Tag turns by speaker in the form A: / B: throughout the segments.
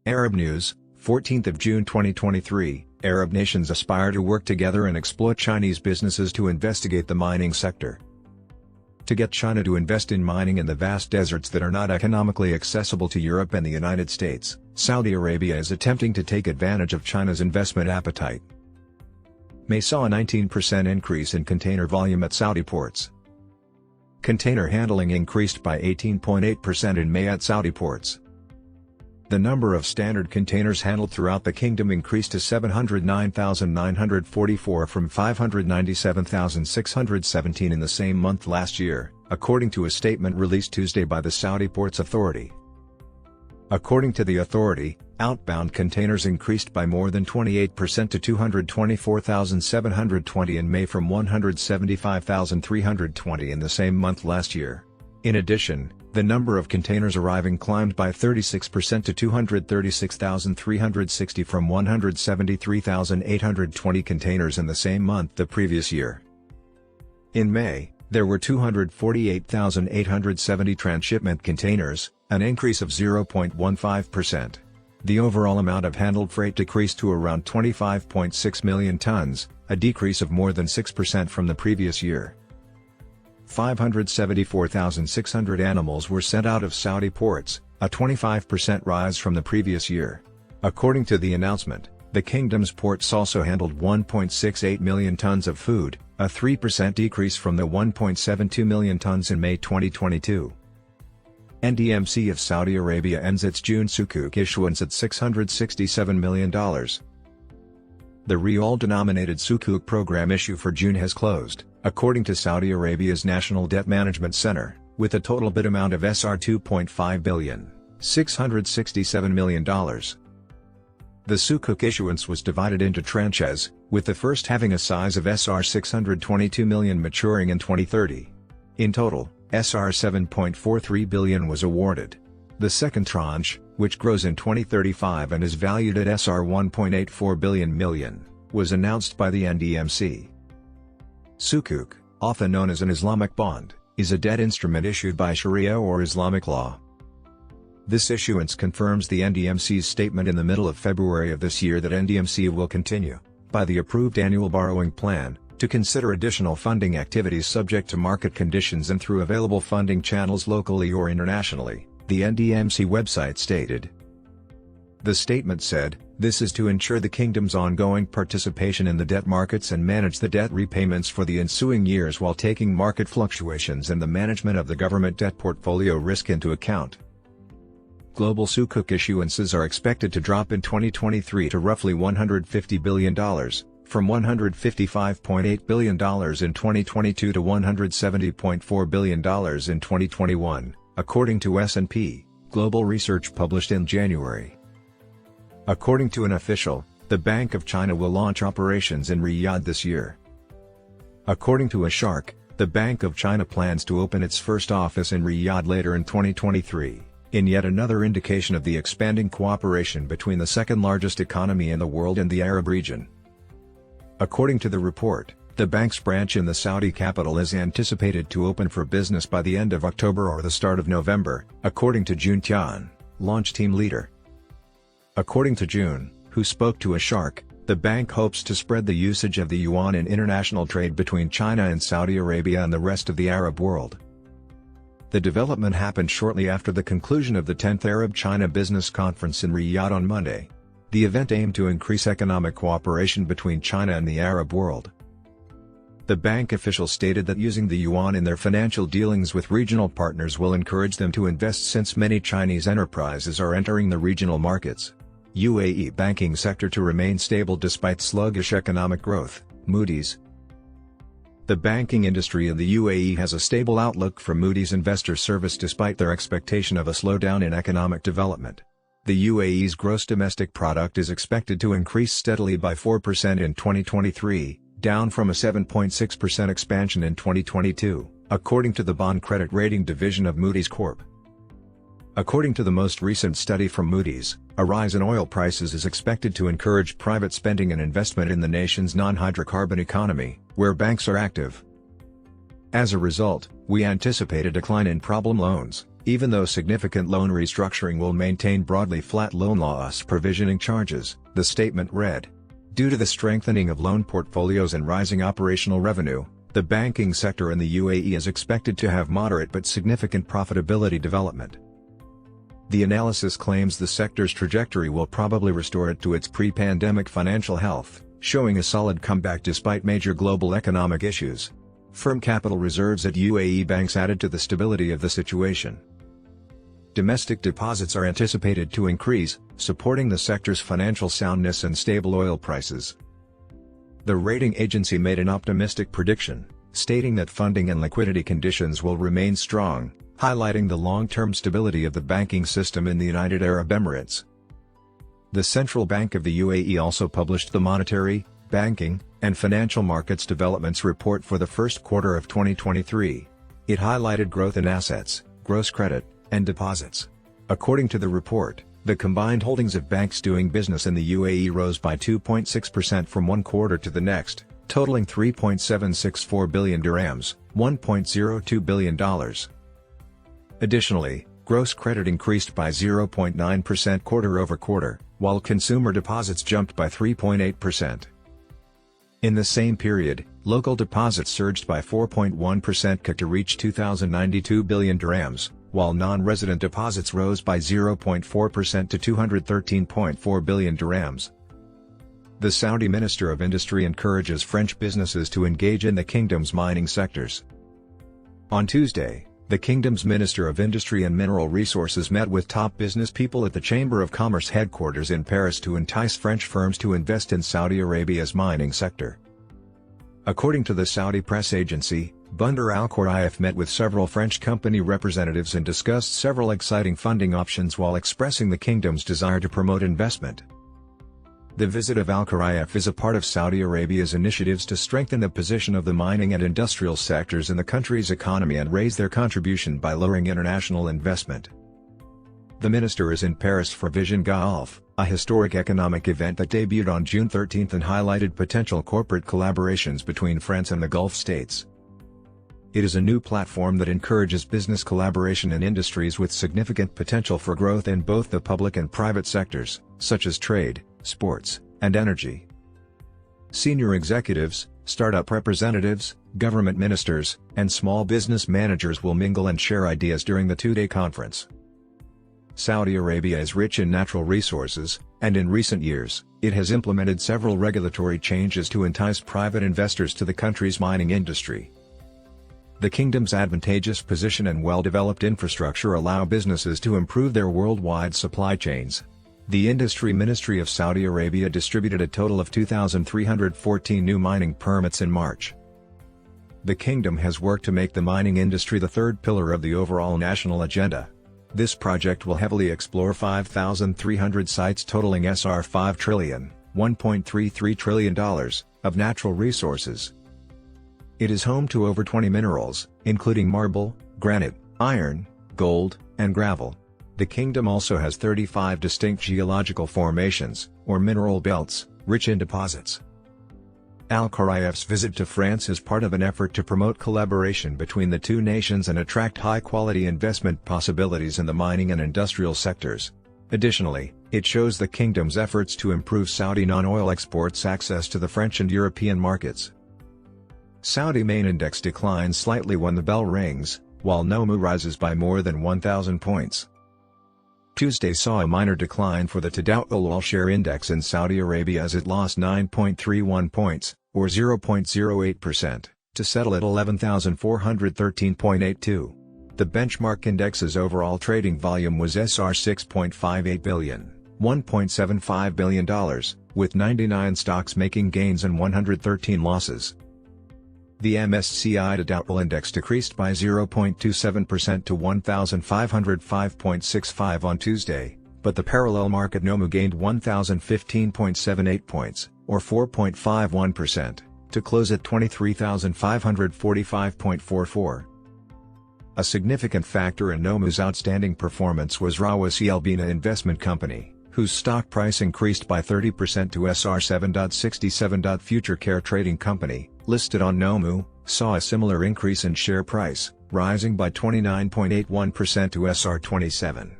A: Arab News, 14th of June 2023, Arab nations aspire to work together and exploit Chinese businesses to investigate the mining sector. To get China to invest in mining in the vast deserts that are not economically accessible to Europe and the United States, Saudi Arabia is attempting to take advantage of China's investment appetite. May saw a 19% increase in container volume at Saudi ports. Container handling increased by 18.8% in May at Saudi ports. The number of standard containers handled throughout the kingdom increased to 709,944 from 597,617 in the same month last year, according to a statement released Tuesday by the Saudi Ports Authority. According to the authority, outbound containers increased by more than 28% to 224,720 in May from 175,320 in the same month last year. In addition, the number of containers arriving climbed by 36% to 236,360 from 173,820 containers in the same month the previous year. In May, there were 248,870 transshipment containers, an increase of 0.15%. The overall amount of handled freight decreased to around 25.6 million tons, a decrease of more than 6% from the previous year. 574,600 animals were sent out of Saudi ports, a 25% rise from the previous year. According to the announcement, the kingdom's ports also handled 1.68 million tons of food, a 3% decrease from the 1.72 million tons in May 2022. NDMC of Saudi Arabia ends its June Sukuk issuance at $667 million. The Riyal-denominated Sukuk program issue for June has closed, according to Saudi Arabia's National Debt Management Center, with a total bid amount of SR 2.5 billion, $667 million. The Sukuk issuance was divided into tranches, with the first having a size of SR 622 million maturing in 2030. In total, SR 7.43 billion was awarded. The second tranche, which grows in 2035 and is valued at SR 1.84 billion, was announced by the NDMC. Sukuk, often known as an Islamic bond, is a debt instrument issued by Sharia or Islamic law. This issuance confirms the NDMC's statement in the middle of February of this year that NDMC will continue, by the approved annual borrowing plan, to consider additional funding activities subject to market conditions and through available funding channels locally or internationally, the NDMC website stated. The statement said, "This is to ensure the kingdom's ongoing participation in the debt markets and manage the debt repayments for the ensuing years while taking market fluctuations and the management of the government debt portfolio risk into account." Global Sukuk issuances are expected to drop in 2023 to roughly $150 billion, from $155.8 billion in 2022 to $170.4 billion in 2021, according to S&P Global research published in January. According to an official, the Bank of China will launch operations in Riyadh this year. According to a Shark, the Bank of China plans to open its first office in Riyadh later in 2023, in yet another indication of the expanding cooperation between the second-largest economy in the world and the Arab region. According to the report, the bank's branch in the Saudi capital is anticipated to open for business by the end of October or the start of November, according to Jun Tian, launch team leader. According to Jun, who spoke to a Shark, the bank hopes to spread the usage of the yuan in international trade between China and Saudi Arabia and the rest of the Arab world. The development happened shortly after the conclusion of the 10th Arab-China Business Conference in Riyadh on Monday. The event aimed to increase economic cooperation between China and the Arab world. The bank official stated that using the yuan in their financial dealings with regional partners will encourage them to invest since many Chinese enterprises are entering the regional markets. UAE banking sector to remain stable despite sluggish economic growth, Moody's. The banking industry in the UAE has a stable outlook from Moody's Investor Service despite their expectation of a slowdown in economic development. The UAE's gross domestic product is expected to increase steadily by 4% in 2023, down from a 7.6% expansion in 2022, according to the Bond Credit Rating Division of Moody's Corp. According to the most recent study from Moody's, a rise in oil prices is expected to encourage private spending and investment in the nation's non-hydrocarbon economy, where banks are active. As a result, we anticipate a decline in problem loans, even though significant loan restructuring will maintain broadly flat loan loss provisioning charges, the statement read. Due to the strengthening of loan portfolios and rising operational revenue, the banking sector in the UAE is expected to have moderate but significant profitability development. The analysis claims the sector's trajectory will probably restore it to its pre-pandemic financial health, showing a solid comeback despite major global economic issues. Firm capital reserves at UAE banks added to the stability of the situation. Domestic deposits are anticipated to increase, supporting the sector's financial soundness and stable oil prices. The rating agency made an optimistic prediction, stating that funding and liquidity conditions will remain strong, highlighting the long-term stability of the banking system in the United Arab Emirates. The Central Bank of the UAE also published the Monetary, Banking, and Financial Markets Developments Report for the first quarter of 2023. It highlighted growth in assets, gross credit, and deposits. According to the report, the combined holdings of banks doing business in the UAE rose by 2.6% from one quarter to the next, totaling 3.764 billion dirhams, $1.02 billion. Additionally, gross credit increased by 0.9% quarter-over-quarter, while consumer deposits jumped by 3.8%. In the same period, local deposits surged by 4.1% to reach 2,092 billion dirhams, while non-resident deposits rose by 0.4% to 213.4 billion dirhams. The Saudi Minister of Industry encourages French businesses to engage in the kingdom's mining sectors. On Tuesday, the kingdom's Minister of Industry and Mineral Resources met with top business people at the Chamber of Commerce headquarters in Paris to entice French firms to invest in Saudi Arabia's mining sector. According to the Saudi press agency, Bandar Al Khuraif met with several French company representatives and discussed several exciting funding options while expressing the kingdom's desire to promote investment. The visit of Al Khuraif is a part of Saudi Arabia's initiatives to strengthen the position of the mining and industrial sectors in the country's economy and raise their contribution by luring international investment. The minister is in Paris for Vision Gulf, a historic economic event that debuted on June 13 and highlighted potential corporate collaborations between France and the Gulf states. It is a new platform that encourages business collaboration in industries with significant potential for growth in both the public and private sectors, such as trade, sports, and energy. Senior executives, startup representatives, government ministers, and small business managers will mingle and share ideas during the two-day conference. Saudi Arabia is rich in natural resources, and in recent years, it has implemented several regulatory changes to entice private investors to the country's mining industry. The kingdom's advantageous position and well-developed infrastructure allow businesses to improve their worldwide supply chains. The Industry Ministry of Saudi Arabia distributed a total of 2,314 new mining permits in March. The kingdom has worked to make the mining industry the third pillar of the overall national agenda. This project will heavily explore 5,300 sites totaling SR 5 trillion, $1.33 trillion, of natural resources. It is home to over 20 minerals, including marble, granite, iron, gold, and gravel. The kingdom also has 35 distinct geological formations, or mineral belts, rich in deposits. Al Khuraif's visit to France is part of an effort to promote collaboration between the two nations and attract high-quality investment possibilities in the mining and industrial sectors. Additionally, it shows the kingdom's efforts to improve Saudi non-oil exports' access to the French and European markets. Saudi main index declines slightly when the bell rings, while NOMU rises by more than 1,000 points. Tuesday saw a minor decline for the Tadawul All-Share Index in Saudi Arabia as it lost 9.31 points, or 0.08%, to settle at 11,413.82. The benchmark index's overall trading volume was SR 6.58 billion, $1.75 billion, with 99 stocks making gains and 113 losses. The MSCI Tadawul Index decreased by 0.27% to 1,505.65 on Tuesday, but the parallel market NOMU gained 1,015.78 points, or 4.51%, to close at 23,545.44. A significant factor in NOMU's outstanding performance was Rawasi Al Bina Investment Company, whose stock price increased by 30% to SR 7.67. Future Care Trading Company, listed on NOMU, saw a similar increase in share price, rising by 29.81% to SR27.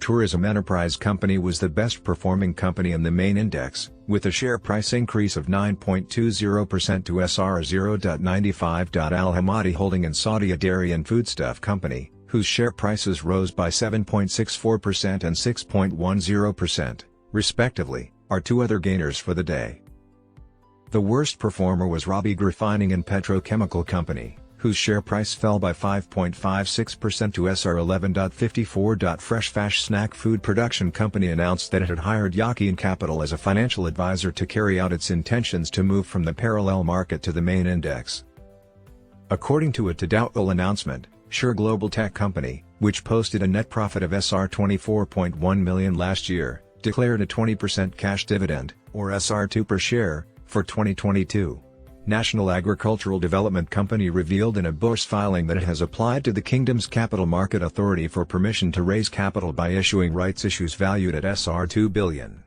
A: Tourism Enterprise Company was the best performing company in the main index, with a share price increase of 9.20% to SR0.95. Al-Hamadi Holding and Saudi Dairy & Foodstuff Company, whose share prices rose by 7.64% and 6.10%, respectively, are two other gainers for the day. The worst performer was Rabigh Refining and Petrochemical Company, whose share price fell by 5.56% to SR11.54. Fresh Fash Snack Food Production Company announced that it had hired Yakin Capital as a financial advisor to carry out its intentions to move from the parallel market to the main index. According to a Tadawul announcement, Sure Global Tech Company, which posted a net profit of SR24.1 million last year, declared a 20% cash dividend, or SR2 per share, for 2022. National Agricultural Development Company revealed in a bourse filing that it has applied to the Kingdom's Capital Market Authority for permission to raise capital by issuing rights issues valued at SR2 billion.